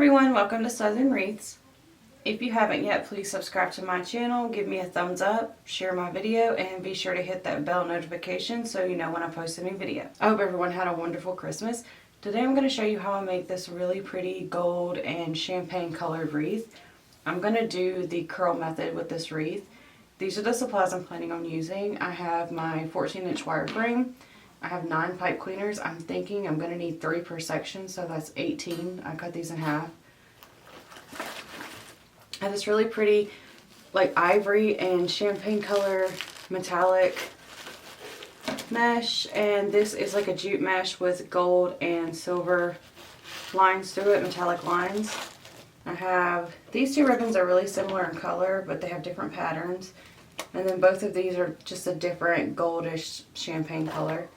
everyone, welcome to Southern Wreaths. If you haven't yet, please subscribe to my channel, give me a thumbs up, share my video, and be sure to hit that bell notification so you know when I post a new video. I hope everyone had a wonderful Christmas. Today I'm going to show you how I make this really pretty gold and champagne colored wreath. I'm going to do the curl method with this wreath. These are the supplies I'm planning on using. I have my 14-inch wire frame. I have 9 pipe cleaners. I'm thinking I'm going to need 3 per section, so that's 18. I cut these in half. I have this really pretty like ivory and champagne color metallic mesh, and this is like a jute mesh with gold and silver lines through it, metallic lines. I have these 2 ribbons are really similar in color, but they have different patterns. And then both of these are just a different goldish champagne color.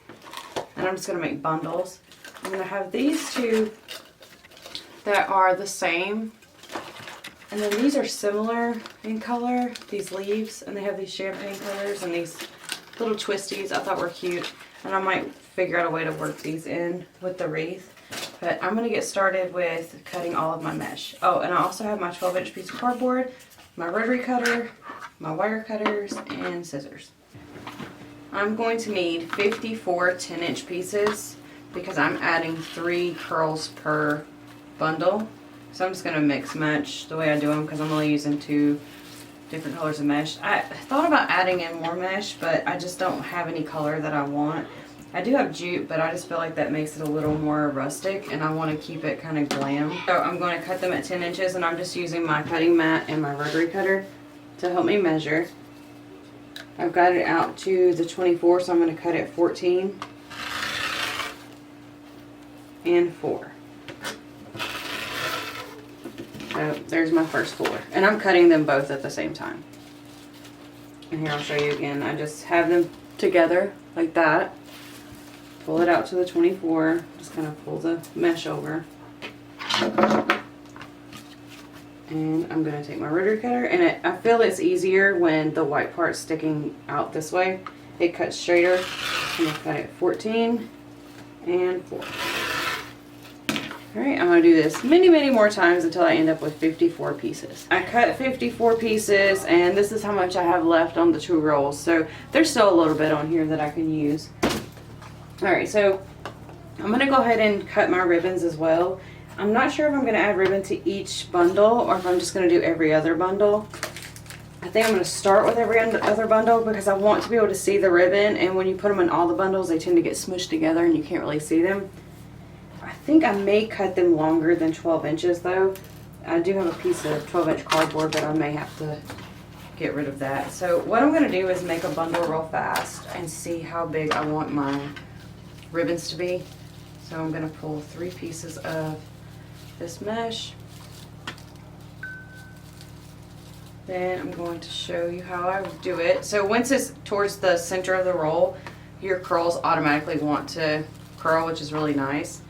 And I'm just going to make bundles. I'm going to have these 2 that are the same. And then these are similar in color, these leaves. And they have these champagne colors and these little twisties I thought were cute. And I might figure out a way to work these in with the wreath. But I'm going to get started with cutting all of my mesh. Oh, and I also have my 12-inch piece of cardboard, my rotary cutter, my wire cutters, and scissors. I'm going to need 54 10-inch pieces because I'm adding 3 curls per bundle. So I'm just going to mix match the way I do them because I'm only using 2 different colors of mesh. I thought about adding in more mesh, but I just don't have any color that I want. I do have jute, but I just feel like that makes it a little more rustic, and I want to keep it kind of glam. So I'm going to cut them at 10 inches, and I'm just using my cutting mat and my rotary cutter to help me measure. I've got it out to the 24, so I'm going to cut it 14 and 4. So there's my first 4. And I'm cutting them both at the same time. And here I'll show you again. I just have them together like that. Pull it out to the 24. Just kind of pull the mesh over. And I'm going to take my rotary cutter, and I feel it's easier when the white part's sticking out this way. It cuts straighter. I'm going to cut it 14 and 4. Alright, I'm going to do this many more times until I end up with 54 pieces. I cut 54 pieces, and this is how much I have left on the 2 rolls. So there's still a little bit on here that I can use. Alright, so I'm going to go ahead and cut my ribbons as well. I'm not sure if I'm going to add ribbon to each bundle or if I'm just going to do every other bundle. I think I'm going to start with every other bundle because I want to be able to see the ribbon, and when you put them in all the bundles they tend to get smushed together and you can't really see them. I think I may cut them longer than 12 inches though. I do have a piece of 12-inch cardboard, but I may have to get rid of that. So what I'm going to do is make a bundle real fast and see how big I want my ribbons to be. So I'm going to pull 3 pieces of this mesh. Then I'm going to show you how I do it. So once it's towards the center of the roll, your curls automatically want to curl, which is really nice.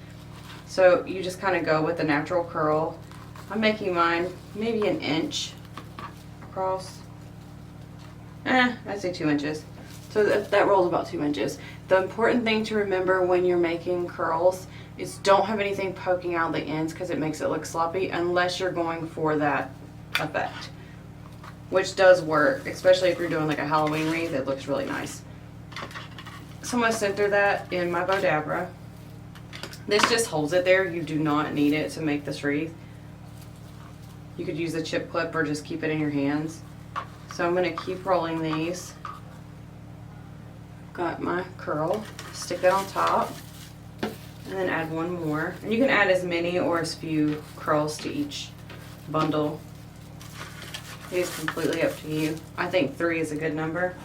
So you just kind of go with the natural curl. I'm making mine maybe 1 inch across. I'd say 2 inches. So that rolls about 2 inches. The important thing to remember when you're making curls is don't have anything poking out the ends because it makes it look sloppy unless you're going for that effect. Which does work, especially if you're doing like a Halloween wreath, it looks really nice. So I'm going to center that in my Bodabra. This just holds it there. You do not need it to make this wreath. You could use a chip clip or just keep it in your hands. So I'm going to keep rolling these. Got my curl, stick that on top, and then add 1 more. And you can add as many or as few curls to each bundle. It is completely up to you. I think 3 is a good number.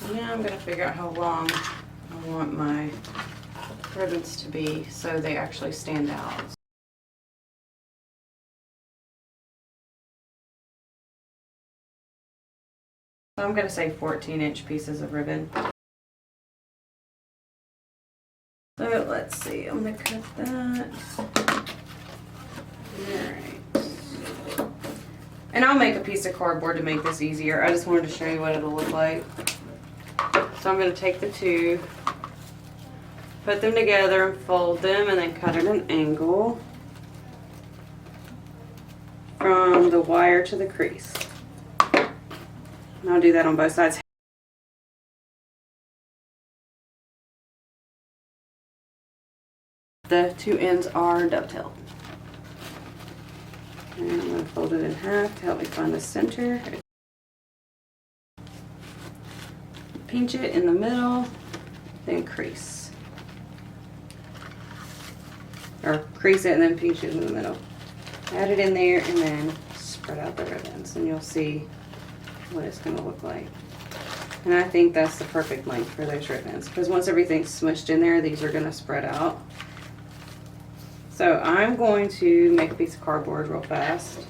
So now I'm going to figure out how long I want my ribbons to be so they actually stand out. So I'm going to say 14-inch pieces of ribbon. So let's see, I'm going to cut that. Alright. And I'll make a piece of cardboard to make this easier. I just wanted to show you what it'll look like. So I'm going to take the 2, put them together and fold them, and then cut at an angle. from the wire to the crease. And I'll do that on both sides. The two ends are dovetailed. And I'm going to fold it in half to help me find the center. Pinch it in the middle, then crease. Or crease it and then pinch it in the middle. Add it in there and then spread out the ribbons and you'll see what it's going to look like. And I think that's the perfect length for those ribbons because once everything's smushed in there, these are going to spread out. So I'm going to make a piece of cardboard real fast.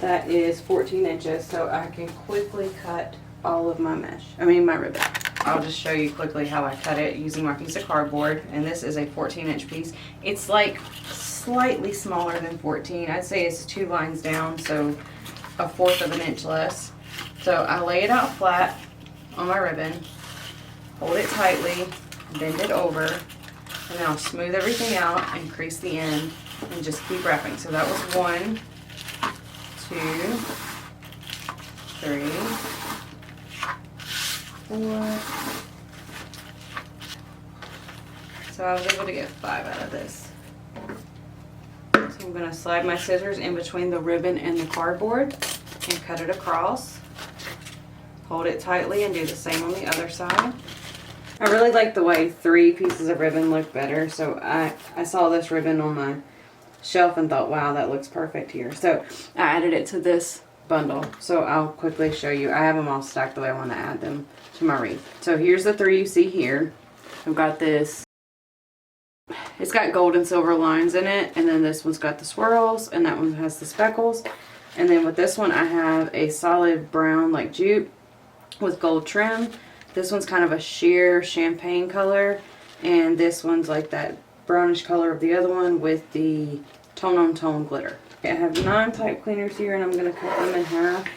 That is 14 inches, so I can quickly cut all of my my ribbon. I'll just show you quickly how I cut it using my piece of cardboard, and this is a 14-inch piece. It's like slightly smaller than 14. I'd say it's 2 lines down, so 1/4 of an inch less. So I lay it out flat on my ribbon, hold it tightly, bend it over, and then I'll smooth everything out and crease the end and just keep wrapping. So that was 1, 2, 3, 4. So I was able to get 5 out of this. So I'm going to slide my scissors in between the ribbon and the cardboard and cut it across. Hold it tightly and do the same on the other side. I really like the way 3 pieces of ribbon look better, so I saw this ribbon on my shelf and thought, wow, that looks perfect here. So I added it to this bundle, so I'll quickly show you. I have them all stacked the way I want to add them to my wreath. So here's the 3 you see here. I've got this, it's got gold and silver lines in it, and then this one's got the swirls, and that one has the speckles. And then with this one I have a solid brown like jute with gold trim. This one's kind of a sheer champagne color, and this one's like that brownish color of the other one with the tone-on-tone glitter. I have 9 pipe cleaners here, and I'm going to cut them in half.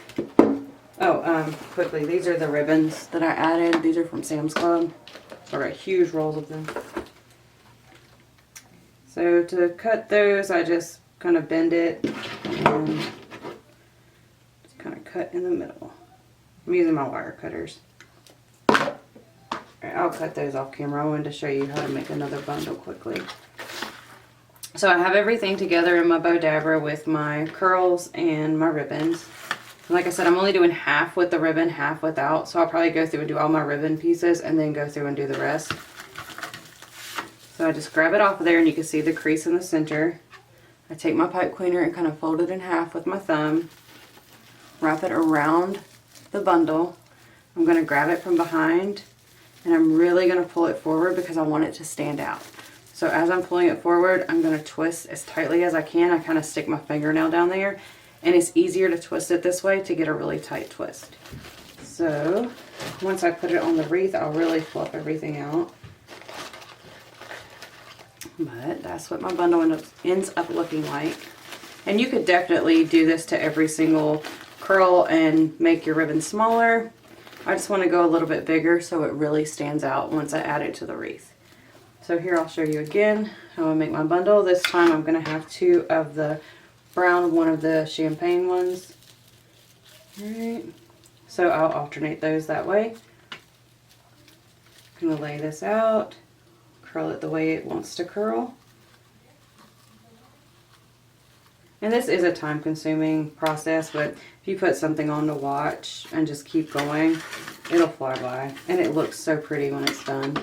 Oh, quickly, these are the ribbons that I added. These are from Sam's Club. So I got huge rolls of them. So to cut those, I just kind of bend it and just kind of cut in the middle. I'm using my wire cutters. I'll cut those off camera. I wanted to show you how to make another bundle quickly. So I have everything together in my bow dabber with my curls and my ribbons. And like I said, I'm only doing half with the ribbon, half without. So I'll probably go through and do all my ribbon pieces and then go through and do the rest. So I just grab it off of there and you can see the crease in the center. I take my pipe cleaner and kind of fold it in half with my thumb. Wrap it around the bundle. I'm going to grab it from behind. And I'm really going to pull it forward because I want it to stand out. So as I'm pulling it forward, I'm going to twist as tightly as I can. I kind of stick my fingernail down there. And it's easier to twist it this way to get a really tight twist. So once I put it on the wreath, I'll really fluff everything out. But that's what my bundle ends up looking like. And you could definitely do this to every single curl and make your ribbon smaller. I just want to go a little bit bigger so it really stands out once I add it to the wreath. So here I'll show you again how I make my bundle. This time I'm going to have 2 of the brown, 1 of the champagne ones. Alright, so I'll alternate those that way. I'm going to lay this out, curl it the way it wants to curl. And this is a time-consuming process, but if you put something on to watch and just keep going, it'll fly by. And it looks so pretty when it's done.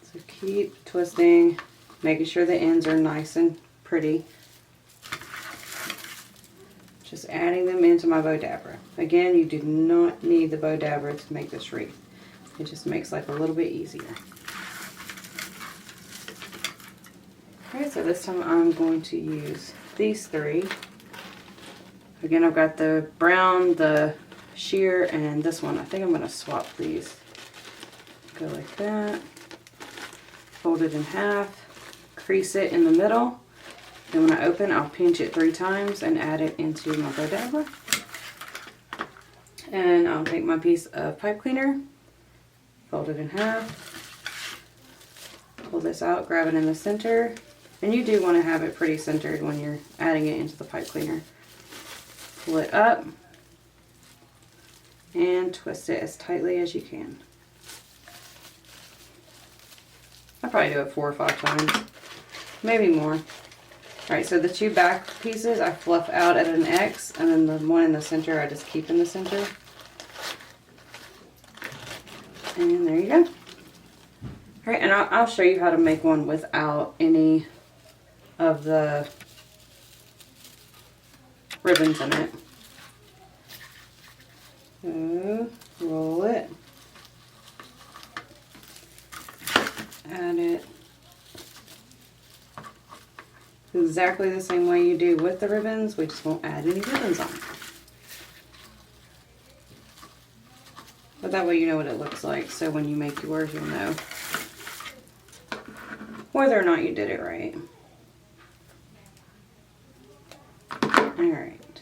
So keep twisting, making sure the ends are nice and pretty. Just adding them into my bow dabber. Again, you do not need the bow dabber to make this wreath. It just makes life a little bit easier. Okay, so this time I'm going to use these 3. Again, I've got the brown, the sheer, and this one. I think I'm going to swap these. Go like that. Fold it in half. Crease it in the middle. Then when I open, I'll pinch it 3 times and add it into my bow dabber. And I'll take my piece of pipe cleaner, fold it in half, pull this out, grab it in the center, And you do want to have it pretty centered when you're adding it into the pipe cleaner. Pull it up and twist it as tightly as you can. I probably do it 4 or 5 times, maybe more. Alright, so the 2 back pieces I fluff out at an X, and then the one in the center I just keep in the center. And there you go. Alright, and I'll show you how to make one without any of the ribbons in it. So, roll it. Add it. Exactly the same way you do with the ribbons, we just won't add any ribbons on. But that way you know what it looks like, so when you make yours you'll know whether or not you did it right. Alright.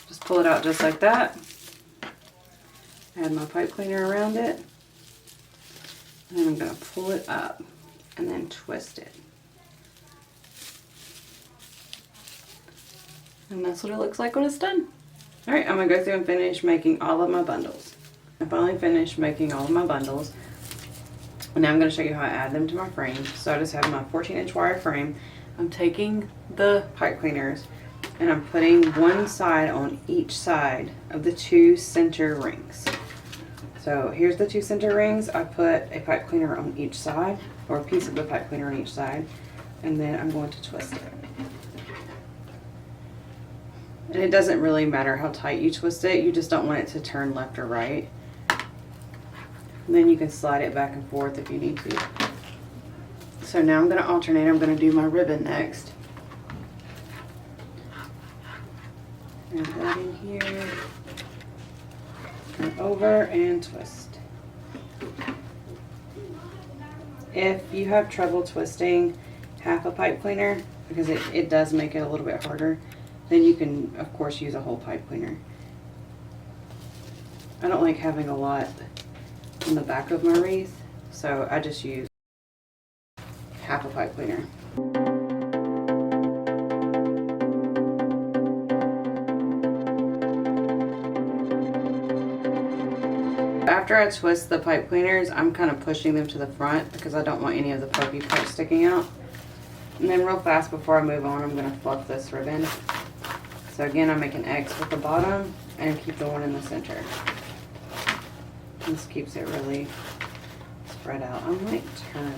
Just pull it out just like that. Add my pipe cleaner around it. And then I'm going to pull it up and then twist it. And that's what it looks like when it's done. Alright, I'm going to go through and finish making all of my bundles. I finally finished making all of my bundles. And now I'm going to show you how I add them to my frame. So I just have my 14-inch wire frame. I'm taking the pipe cleaners and I'm putting one side on each side of the 2 center rings. So here's the 2 center rings. I put a pipe cleaner on each side, or a piece of the pipe cleaner on each side, and then I'm going to twist it. And it doesn't really matter how tight you twist it, you just don't want it to turn left or right. And then you can slide it back and forth if you need to. So now I'm going to alternate. I'm going to do my ribbon next. Add that in here. Turn over and twist. If you have trouble twisting half a pipe cleaner, because it does make it a little bit harder, then you can of course use a whole pipe cleaner. I don't like having a lot in the back of my wreath, so I just use half a pipe cleaner. After I twist the pipe cleaners, I'm kind of pushing them to the front because I don't want any of the pokey parts sticking out. And then real fast before I move on, I'm going to fluff this ribbon. So again, I make an X with the bottom and keep the one in the center. This keeps it really spread out. I might turn it.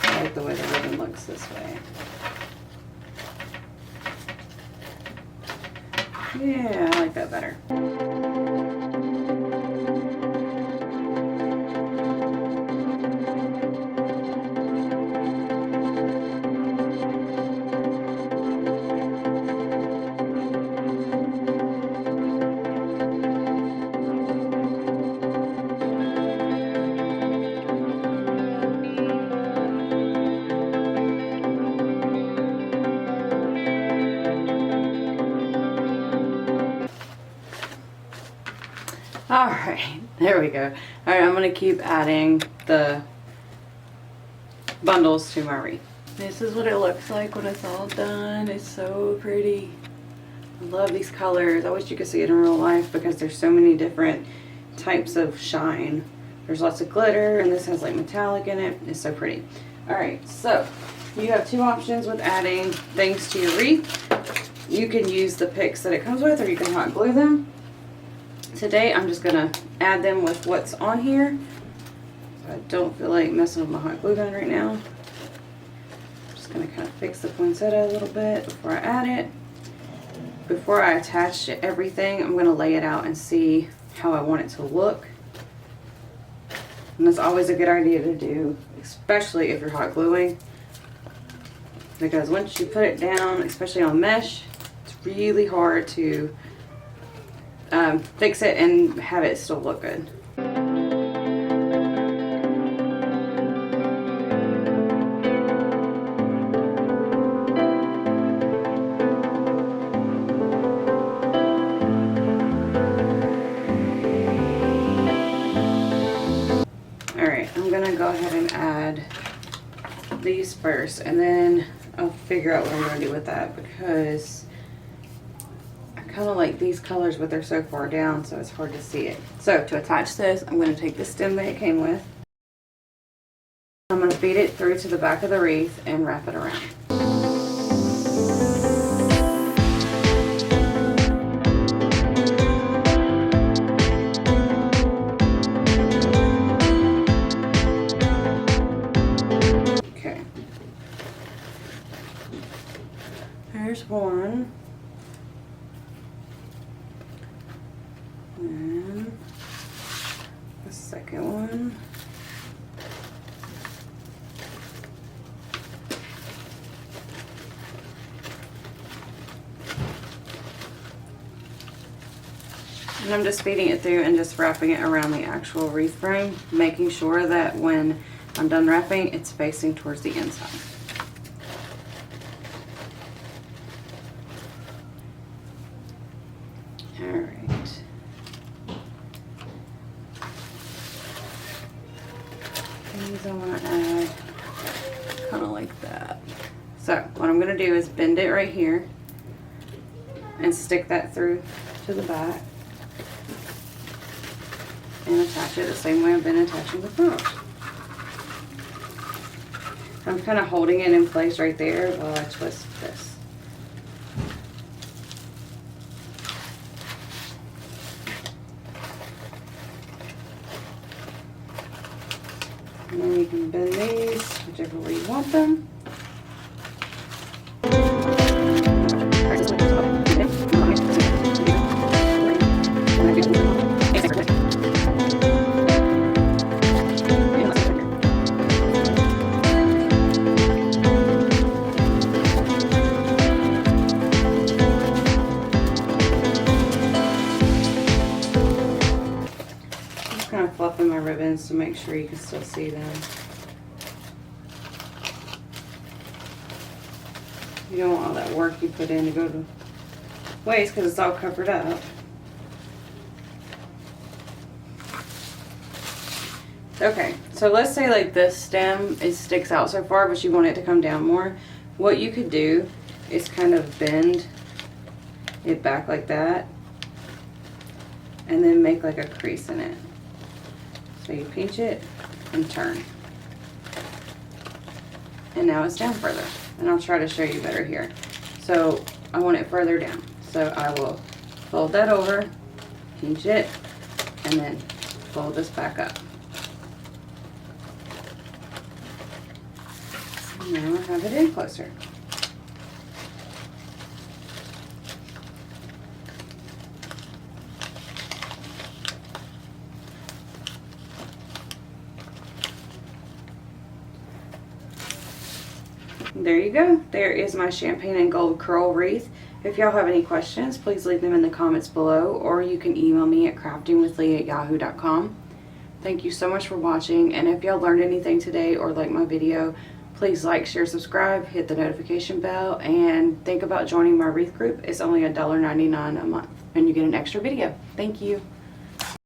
I like the way the ribbon looks this way. Yeah, I like that better. Alright, there we go. Alright, I'm going to keep adding the bundles to my wreath. This is what it looks like when it's all done. It's so pretty. I love these colors. I wish you could see it in real life because there's so many different types of shine. There's lots of glitter and this has like metallic in it. It's so pretty. Alright, so you have 2 options with adding things to your wreath. You can use the picks that it comes with or you can hot glue them. Today I'm just going to add them with what's on here. So I don't feel like messing with my hot glue gun right now. I'm just going to kind of fix the poinsettia a little bit before I add it. Before I attach everything, I'm going to lay it out and see how I want it to look. And that's always a good idea to do, especially if you're hot gluing. Because once you put it down, especially on mesh, it's really hard to fix it and have it still look good. I'm gonna go ahead and add these first, and then I'll figure out what I'm gonna do with that, because I kind of like these colors, but they're so far down, so it's hard to see it. So to attach this, I'm gonna take the stem that it came with. I'm gonna feed it through to the back of the wreath and wrap it around. There's one, and the second one, and I'm just feeding it through and just wrapping it around the actual wreath frame, making sure that when I'm done wrapping, it's facing towards the inside. Alright. These I want to add kind of like that. So what I'm going to do is bend it right here and stick that through to the back and attach it the same way I've been attaching the front. I'm kind of holding it in place right there while I twist this. And then you can bend these whichever way you want them. Kind of fluffing my ribbons to make sure you can still see them. You don't want all that work you put in to go to waste because it's all covered up. Okay, so let's say like this stem, it sticks out so far, but you want it to come down more. What you could do is kind of bend it back like that and then make like a crease in it. So you pinch it and turn. And now it's down further. And I'll try to show you better here. So I want it further down. So I will fold that over, pinch it, and then fold this back up. And now I have it in closer. There you go. There is my champagne and gold curl wreath. If y'all have any questions, please leave them in the comments below, or you can email me at craftingwithlee@yahoo.com. Thank you so much for watching, and if y'all learned anything today or liked my video, please like, share, subscribe, hit the notification bell, and think about joining my wreath group. It's only $1.99 a month, and you get an extra video. Thank you.